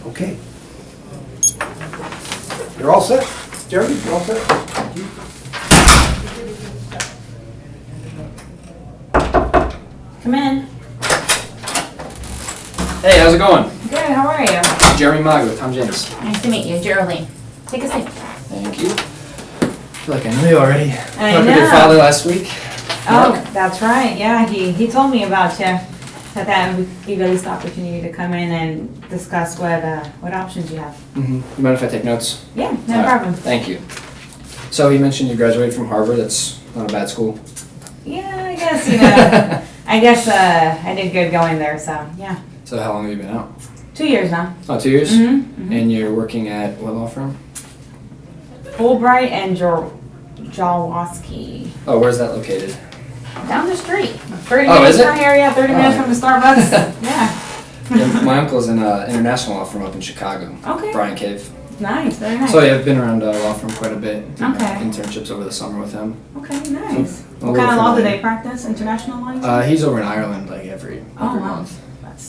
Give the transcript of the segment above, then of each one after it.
Okay. You're all set. Jeremy, you're all set. Thank you. Come in. Hey, how's it going? Good, how are you? Jeremy Mogged with Tom James. Nice to meet you, Geraldine. Take a seat. Thank you. I feel like I know you already. I Talked with your know. father last week. Oh, Mark. that's right. Yeah, he told me about you. Said that would give you at least the opportunity to come in and discuss what options you have. Mm-hmm. You mind if I take notes? Yeah, no All right. problem. Thank you. So you mentioned you graduated from Harvard. That's not a bad school. Yeah, I guess, I did good going there, so yeah. So how long have you been out? 2 years now. Oh, 2 years? Mm-hmm. And you're working at what law firm? Fulbright and Jaworski. Oh, where's that located? Down the street. 30 Oh, minutes is it? from here, yeah, 30 minutes from the Starbucks. Yeah. Yeah, my uncle's in an international law firm up in Chicago. Okay. Brian Cave. Nice, very nice. So yeah, I've been around law firm quite a bit. Did, Okay. Internships over the summer with him. Okay, nice. A What little kind of law do familiar. they practice? International law? He's over in Ireland like every Oh, wow. month.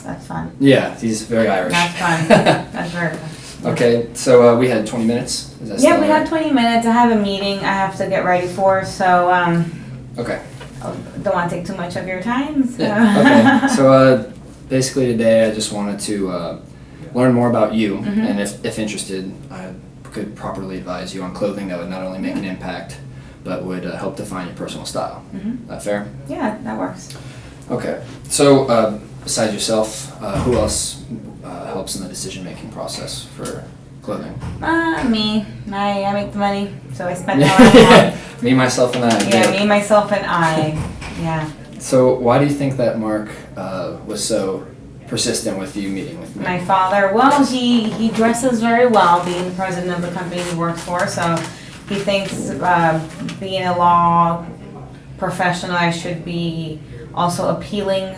That's fun. Yeah, he's very Irish. That's fun. That's very fun. Okay, so we had 20 minutes. Is that Yeah, still we right? have 20 minutes. I have a meeting I have to get ready for, so Okay. don't want to take too much of your time. So. Yeah. Okay. So basically today I just wanted to learn more about you, Mm-hmm. and if interested, I could properly advise you on clothing that would not only make an impact, but would help define your personal style. Mhm. That fair? Yeah, that works. Okay. So besides yourself, who else helps in the decision-making process for clothing? Me. I make the money, so I spend all I have. Me, myself, and I. Yeah, me, myself, and I. Yeah. So why do you think that Mark was so persistent with you meeting with me? My father, well, he dresses very well, being the president of the company he works for, so he thinks being a law professional, I should be also appealing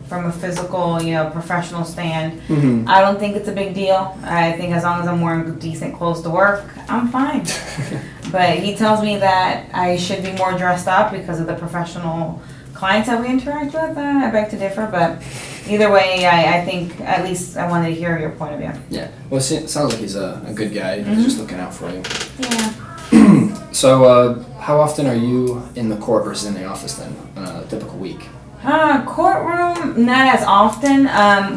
from a physical, professional stand. Mm-hmm. I don't think it's a big deal. I think as long as I'm wearing decent clothes to work, I'm fine. But he tells me that I should be more dressed up because of the professional clients that we interact with. I beg to differ, but either way, I think at least I wanted to hear your point of view. Yeah. Well, it sounds like he's a good guy. Mm-hmm. He's just looking out for you. Yeah. So how often are you in the court versus in the office then, on a typical week? Courtroom, not as often.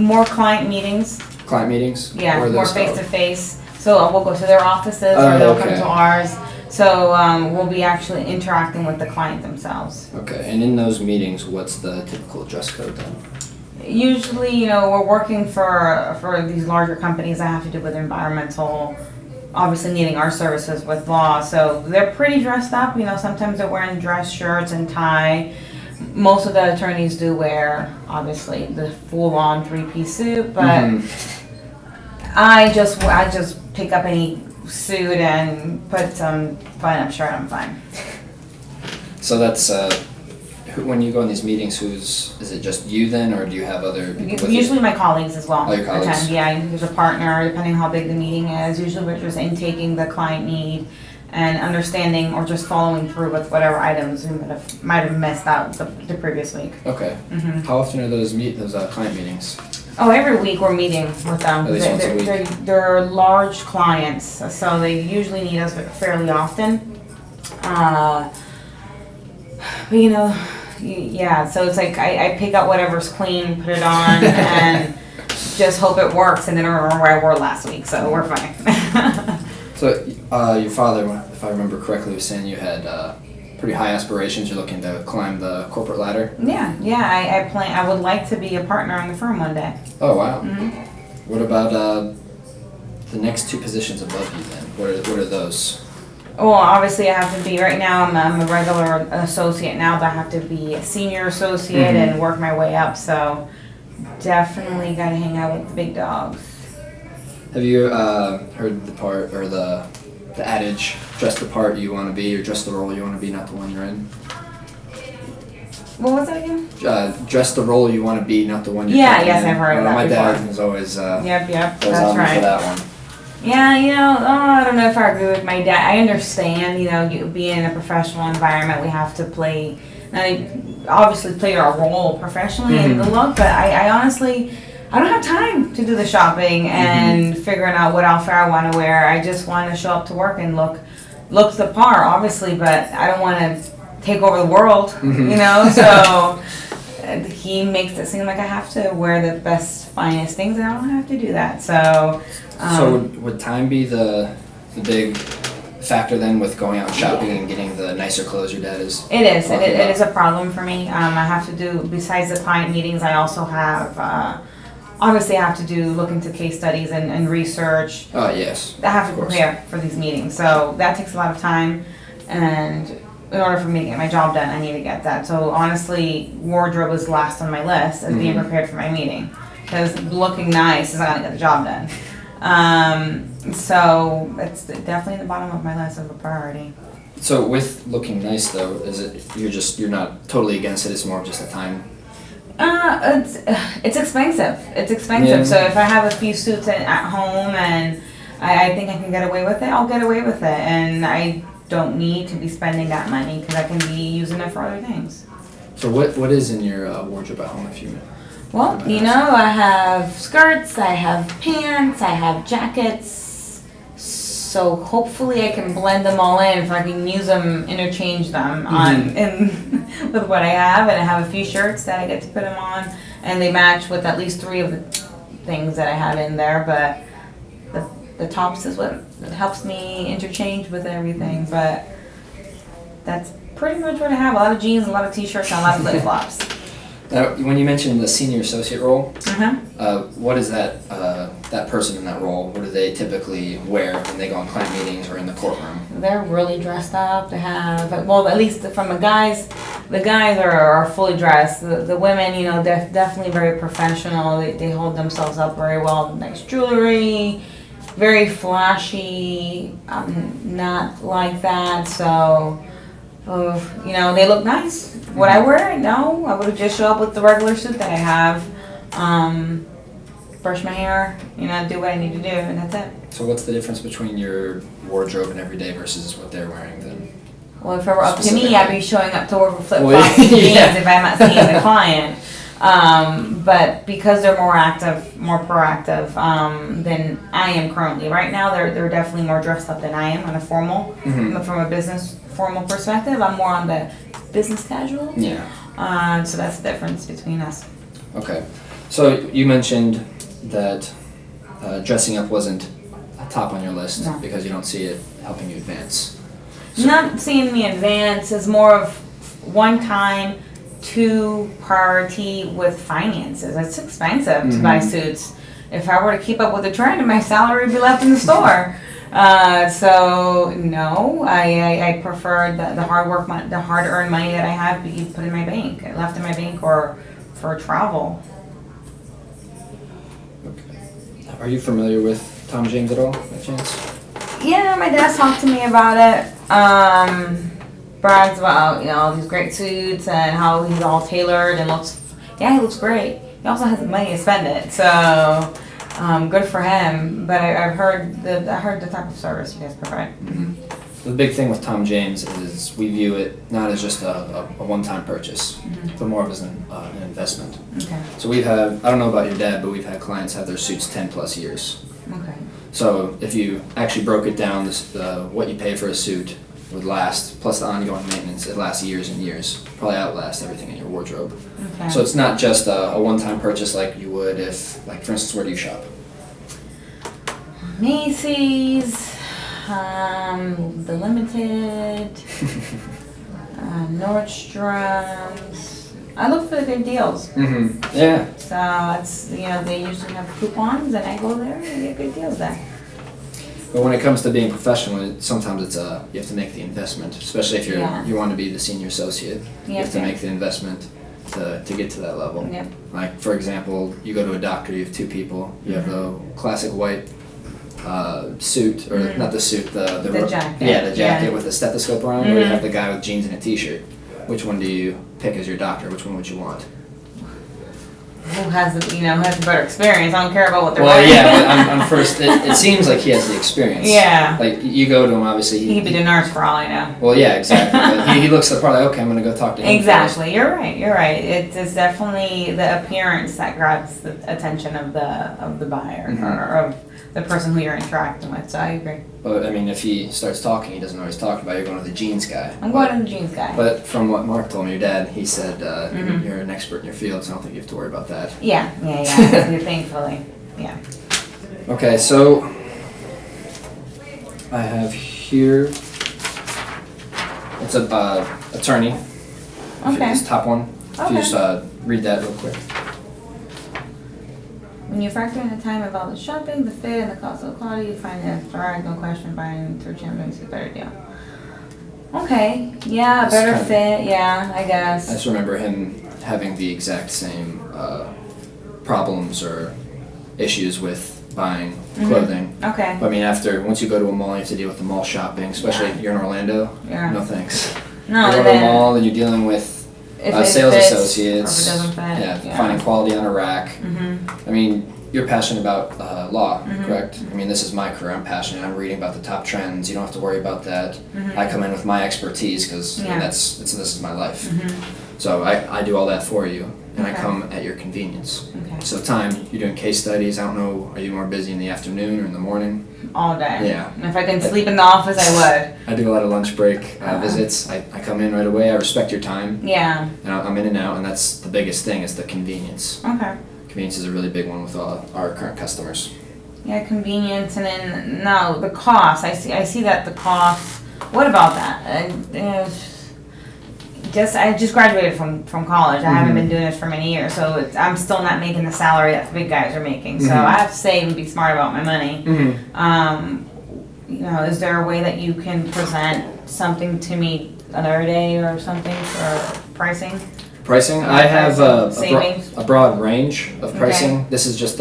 More client meetings. Client meetings? Yeah, Where are more those face held? to face. So we'll go to their offices Oh, or they'll come okay. to ours. So we'll be actually interacting with the client themselves. Okay, and in those meetings, what's the typical dress code then? Usually, we're working for these larger companies that have to do with environmental, obviously needing our services with law. So they're pretty dressed up. Sometimes they're wearing dress shirts and tie. Most of the attorneys do wear, obviously, the full-on three-piece suit, but Mm-hmm. I just pick up any suit and put some button-up shirt. I'm fine. So that's when you go in these meetings. Is it just you then, or do you have other people with Usually you? my colleagues as well. Oh, your colleagues. Attend. Yeah, there's a partner, depending how big the meeting is. Usually we're just intaking the client need and understanding or just following through with whatever items we might have missed out the previous week. Okay. Mhm. How often are those client meetings? Oh, every week we're meeting with them. At least once a week. They're large clients, so they usually need us fairly often. But yeah, so it's like I pick out whatever's clean, put it on, and just hope it works. And then I remember where I wore last week, so we're fine. So your father, if I remember correctly, was saying you had pretty high aspirations. You're looking to climb the corporate ladder. Yeah. I would like to be a partner in the firm one day. Oh wow. Mhm. What about the next two positions above you then? What are those? Well, obviously I have to be, right now I'm a regular associate now, but I have to be a senior associate Mhm. and work my way up, so definitely gotta hang out with the big dogs. Have you heard the part or the adage, dress the part you want to be, or dress the role you want to be, not the one you're in? What was that again? Dress the role you want to be, not the one you're Yeah, currently yes, in. I've heard of that My before. dad was always Yep, was that's on me for right. that one. Yeah, I don't know if I agree with my dad. I understand, you being in a professional environment, we have to obviously play our role professionally in the look, but I honestly, I don't have time to do the shopping and figuring out what outfit I want to wear. I just want to show up to work and look the part, obviously, but I don't want to take over the world, you know. So he makes it seem like I have to wear the best, finest things, and I don't have to do that. So, So would time be the big factor then with going out shopping and getting the nicer clothes your dad is? It is. talking It about? is a problem for me. I have to do, besides the client meetings, I also have, obviously I have to look into case studies and research. Oh, yes. I have to Of course. prepare for these meetings. So that takes a lot of time. And in order for me to get my job done, I need to get that. So honestly, wardrobe is last on my list as being prepared for my meeting. Because looking nice is not going to get the job done. So it's definitely the bottom of my list of a priority. So with looking nice though, is it you're not totally against it? It's more of just a time. It's expensive. It's expensive. Yeah. So if I have a few suits at home and I think I can get away with it, I'll get away with it. And I don't need to be spending that money because I can be using it for other things. So what is in your wardrobe at home if you? Well, you know, I have skirts, I have pants, I have jackets. So hopefully I can blend them all in if I can use them, interchange them with what I have. And I have a few shirts that I get to put them on, and they match with at least 3 of the things that I have in there. But the tops is what helps me interchange with everything. But that's pretty much what I have. A lot of jeans, a lot of t-shirts, and a lot of flip-flops. Now, when you mentioned the senior associate role, Uh-huh. what is that person in that role? What do they typically wear when they go on client meetings or in the courtroom? They're really dressed up. They have, well, at least from the guys are fully dressed. The women, you know, they're definitely very professional. They hold themselves up very well. Nice jewelry, very flashy. Not like that. So, you know, they look nice. Would I wear it? No. I would just show up with the regular suit that I have. Brush my hair, you know, do what I need to do, and that's it. So what's the difference between your wardrobe and everyday versus what they're wearing then? Well, if it were up to me, I'd be showing up to work with flip-flops Well, and jeans yeah. if I'm not seeing the client. But because they're more active, more proactive than I am currently. Right now, they're definitely more dressed up than I am on a formal, from a business formal perspective. I'm more on the business casual. Yeah. So that's the difference between us. Okay. So you mentioned that dressing up wasn't top on your list No. because you don't see it helping you advance. Not seeing me advance is more of one time, 2 priority with finances. It's expensive to buy suits. If I were to keep up with the trend, my salary would be left in the store. So no, I prefer the hard work, the hard earned money that I have be put in my bank, left in my bank, or for travel. Okay. Are you familiar with Tom James at all, by chance? Yeah, my dad talked to me about it. Brags about, you know, all these great suits and how he's all tailored and he looks great. He also has the money to spend it, so good for him. But I've heard the type of service you guys provide. The big thing with Tom James is we view it not as just a one-time purchase, but more of as an investment. Okay. So we've had, I don't know about your dad, but we've had clients have their suits 10 plus years. Okay. So if you actually broke it down, what you pay for a suit would last, plus the ongoing maintenance, it lasts years and years. Probably outlast everything in your wardrobe. Okay. So it's not just a one-time purchase like you would if, like for instance, where do you shop? Macy's, The Limited, Nordstrom's. I look for the good deals. Yeah. So it's, you know, they usually have coupons and I go there and get good deals there. But when it comes to being professional, sometimes it's you have to make the investment, especially if you want to be the senior associate. You have to make the investment to get to that level. Yep. Like for example, you go to a doctor, you have 2 people. You have the classic white suit, or not the suit, the jacket. Yeah, the jacket Yeah. with the stethoscope around, or you have the guy with jeans and a t-shirt. Which one do you pick as your doctor? Which one would you want? who has the, has the better experience. I don't care about what they're Well, wearing. yeah, but on first, it seems like he has the experience. Yeah. Like, you go to him, obviously. He could be the nurse for all I know. Well, yeah, exactly. But he looks at the product, okay, I'm going to go talk to him. Exactly. You're right. It's definitely the appearance that grabs the attention of the buyer or of the person who you're interacting with. So I agree. But, I mean, if he starts talking, he doesn't know what he's talking about, you're going to the jeans guy. I'm going to the jeans guy. But from what Mark told me, your dad, he said you're an expert in your field, so I don't think you have to worry about that. Yeah. Thankfully. Yeah. Okay, so I have here, it's a attorney. Okay. This top one. If you just read that real quick. When you factor in the time involved in shopping, the fit, and the cost of the quality, you find that there no question buying through Champions is a better deal. Okay, yeah, That's better kind of- fit, yeah, I I guess. just remember him having the exact same problems or issues with buying clothing. Okay. But I mean, once you go to a mall, you have to deal with the mall shopping, especially if you're in Orlando. Yeah. No thanks. No, you go and to a then mall and you're dealing with if it sales fits, associates. or if it doesn't fit. Finding quality on a rack. Mm-hmm. I mean, you're passionate about law, correct? I mean, this is my career. I'm passionate. I'm reading about the top trends. You don't have to worry about that. I come in with my expertise because this is my life. So I do all that for you, and I come at your convenience. Okay. So time, you're doing case studies. I don't know, are you more busy in the afternoon or in the morning? All day. Yeah. And if I can sleep in the office, I would. I do a lot of lunch break visits. I come in right away. I respect your time. Yeah. And I'm in and out, and that's the biggest thing is the convenience. Okay. Convenience is a really big one with our current customers. Yeah, convenience, and then no, the cost. I see that the cost. What about that? I just graduated from college. I haven't been doing this for many years, so I'm still not making the salary that the big guys are making. So I have to save and be smart about my money. Is there a way that you can present something to me another day or something for pricing? Pricing, I have Savings. a broad range of pricing. Okay. This is just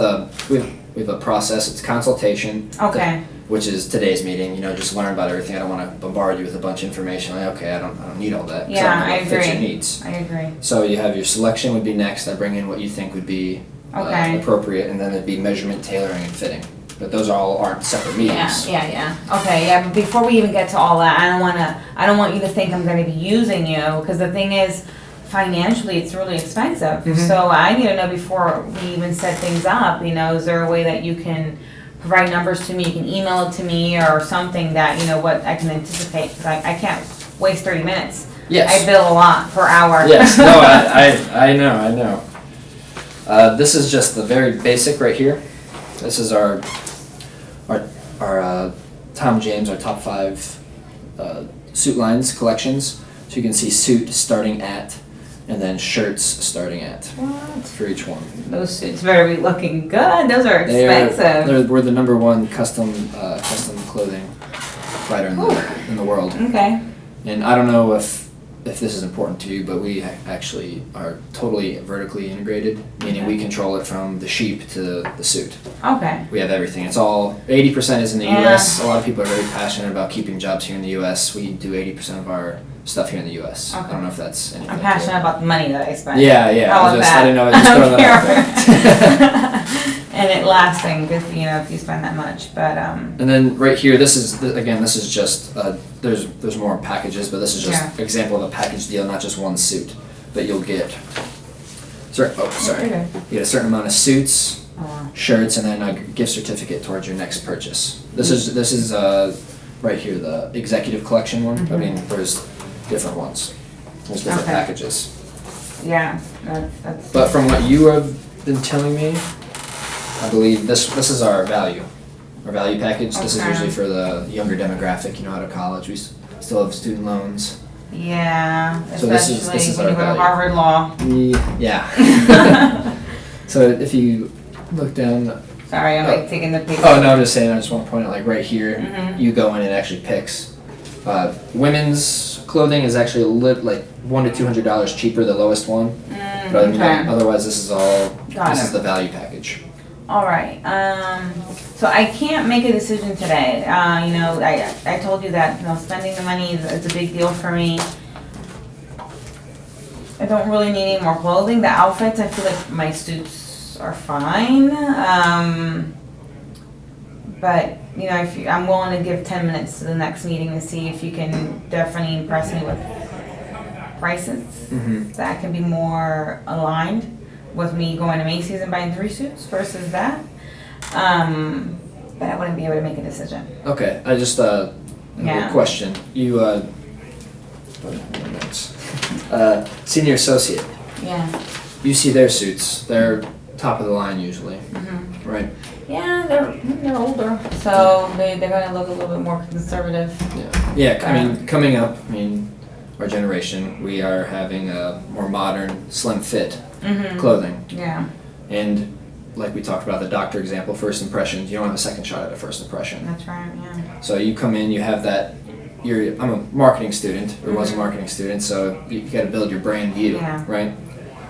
we have a process. It's consultation. Okay. Which is today's meeting. Just learn about everything. I don't want to bombard you with a bunch of information. Like, okay, I don't need all that. 'Cause Yeah, I don't know I what fits your agree. needs. I agree. So you have your selection would be next. I bring in what you think would be appropriate, and then it'd be measurement, tailoring, and fitting. But those aren't separate meetings. Yeah. Okay, yeah. But before we even get to all that, I don't want you to think I'm going to be using you, because the thing is, financially, it's really expensive. So I need to know before we even set things up. Is there a way that you can provide numbers to me? You can email it to me or something that what I can anticipate, because I can't waste 30 minutes. Yes. I bill a lot per hour. Yes. No, I know. This is just the very basic right here. This is our Tom James, our top 5 suit lines collections. So you can see suit starting at, and then shirts starting at. What? For each one. Those suits better be looking good. Those are expensive. We're the #1 custom clothing provider in the world. Okay. And I don't know if this is important to you, but we actually are totally vertically integrated, meaning we control it from the sheep to the suit. Okay. We have everything. It's all 80% is in the U.S. A lot of people are very passionate about keeping jobs here in the U.S. We do 80% of our stuff here in the U.S. Okay. I don't know if that's anything. I'm passionate about the money that I spend. Yeah. How about I didn't know. I just throwing that out there. And it lasting, if you spend that much. But And then right here, this is just there's more packages, but this is just example of a package deal, not just one suit. But you'll get Okay. You get a certain amount of suits, shirts, and then a gift certificate towards your next purchase. This is right here, the executive collection one. I mean, there's different ones. There's different packages. Yeah, that's. But from what you have been telling me, I believe this is our value package. This is usually for the younger demographic, out of college. We still have student loans. Yeah, So this is especially when you our go to value. Harvard Law. Yeah. So if you look down. Sorry, I'm taking the picture. Oh no, I'm just saying. I just want to point out, right here, you go in and it actually picks. Women's clothing is actually $100 to $200 cheaper, the lowest one. But otherwise, this is the value package. All right. So I can't make a decision today. I told you that spending the money is a big deal for me. I don't really need any more clothing. The outfits, I feel like my suits are fine. But you know, I'm willing to give 10 minutes to the next meeting to see if you can definitely impress me with prices that can be more aligned with me going to Macy's and buying 3 suits versus that. But I wouldn't be able to make a decision. Okay, I just have a question. You senior associate. Yeah. You see their suits. They're top of the line usually, right? Yeah, they're older, so they're gonna look a little bit more conservative. Yeah. I mean, coming up, our generation, we are having a more modern, slim fit clothing. Yeah. And like we talked about the doctor example, first impressions. You don't have a second shot at a first impression. That's right. Yeah. So you come in, you have that. I'm a marketing student, or was a marketing student, so you got to build your brand view, right?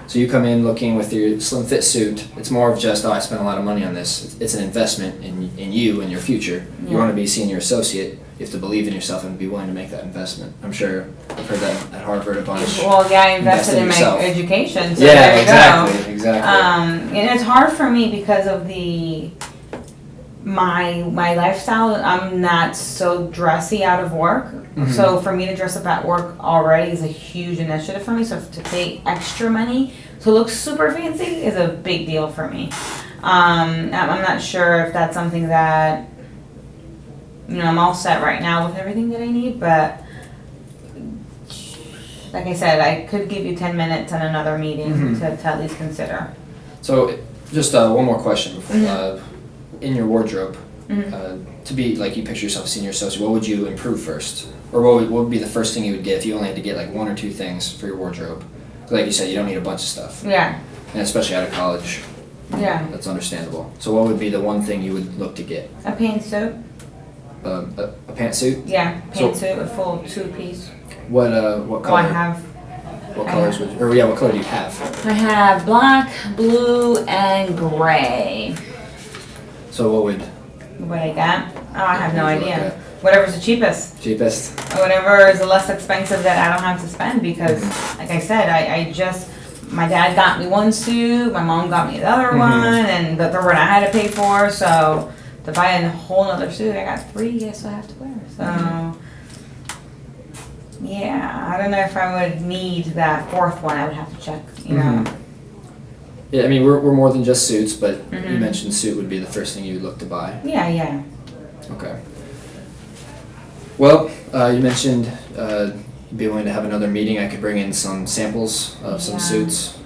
So you come in looking with your slim fit suit. It's more of just, I spent a lot of money on this. It's an investment in you and your future. You want to be a senior associate. You have to believe in yourself and be willing to make that investment. I'm sure I've heard that at Harvard a bunch. Well, yeah, I invested in my yourself. education. So there you go. Exactly. And it's hard for me because of my lifestyle. I'm not so dressy out of work. So for me to dress up at work already is a huge initiative for me. So to pay extra money to look super fancy is a big deal for me. I'm not sure if that's something that, I'm all set right now with everything that I need, but like I said, I could give you 10 minutes and another meeting to at least consider. So just one more question before, in your wardrobe, to be like you picture yourself a senior associate, what would you improve first? Or what would be the first thing you would get if you only had to get like 1 or 2 things for your wardrobe? Like you said, you don't need a bunch of stuff. Yeah. And especially out of college. Yeah. That's understandable. So what would be the one thing you would look to get? A pantsuit. A pantsuit? Yeah, pantsuit, a full 2-piece. What color? Oh, I have. What colors would you, what color do you have? I have black, blue, and gray. So what would? What I got? Oh, I have no What would you idea. look at? Whatever's the cheapest. Cheapest? Whatever is the less expensive that I don't have to spend because, like I said, my dad got me one suit, my mom got me the other one, and the third one I had to pay for, so to buy a whole other suit, I got 3 I still have to wear. So, yeah, I don't know if I would need that 4th one. I would have to check, you know. Yeah, I mean, we're more than just suits, but you mentioned suit would be the first thing you would look to buy. Yeah. Okay. Well, you mentioned you'd be willing to have another meeting. I could bring in some samples of some suits.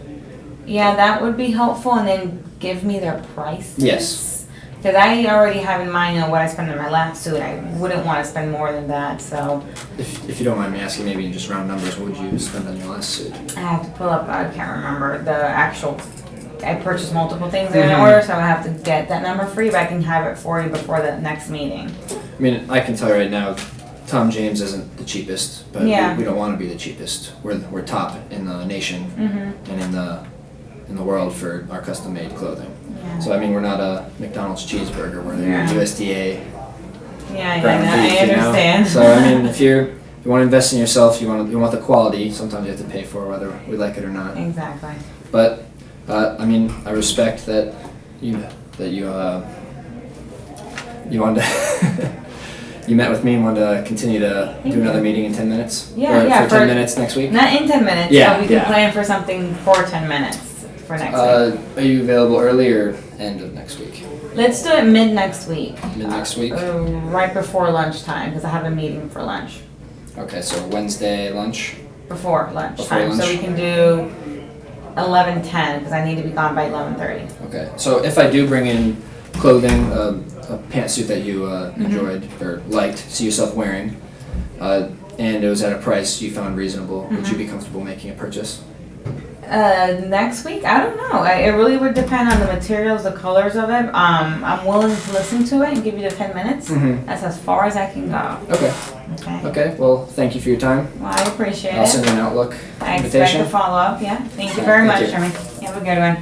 Yeah, that would be helpful, and then give me their prices. Yes. Because I already have in mind what I spent on my last suit. I wouldn't want to spend more than that, so. If you don't mind me asking, maybe in just round numbers, what would you spend on your last suit? I have to pull up, I can't remember the actual, I purchased multiple things in order, so I have to get that number for you, but I can have it for you before the next meeting. I mean, I can tell you right now, Tom James isn't the cheapest, but we don't want to be the cheapest. We're top in the nation and in the world for our custom-made clothing. Yeah. So I mean, we're not a McDonald's cheeseburger where they're USDA. Yeah, ground beef, I understand. So I mean, if you want to invest in yourself, you want the quality. Sometimes you have to pay for it, whether we like it or not. Exactly. But I mean, I respect that you wanted to you met with me and wanted to continue to do another meeting in 10 minutes. For 10 minutes next week. Not in 10 minutes. Yeah, but we can plan for something for 10 minutes for next week. Are you available early or end of next week? Let's do it mid next week. Mid next week. Right before lunchtime, because I have a meeting for lunch. Okay, so Wednesday lunch. Before lunchtime, so we can do 11:10 because I need to be gone by 11:30. Okay, so if I do bring in clothing, a pantsuit that you enjoyed or liked, see yourself wearing, and it was at a price you found reasonable, would you be comfortable making a purchase? Next week, I don't know. It really would depend on the materials, the colors of it. I'm willing to listen to it and give you the 10 minutes. That's as far as I can go. Okay. Well, thank you for your time. Well, I appreciate it. I'll send you an Outlook I invitation. expect a follow-up. Yeah. Thank you very much, Jeremy. You have a good one.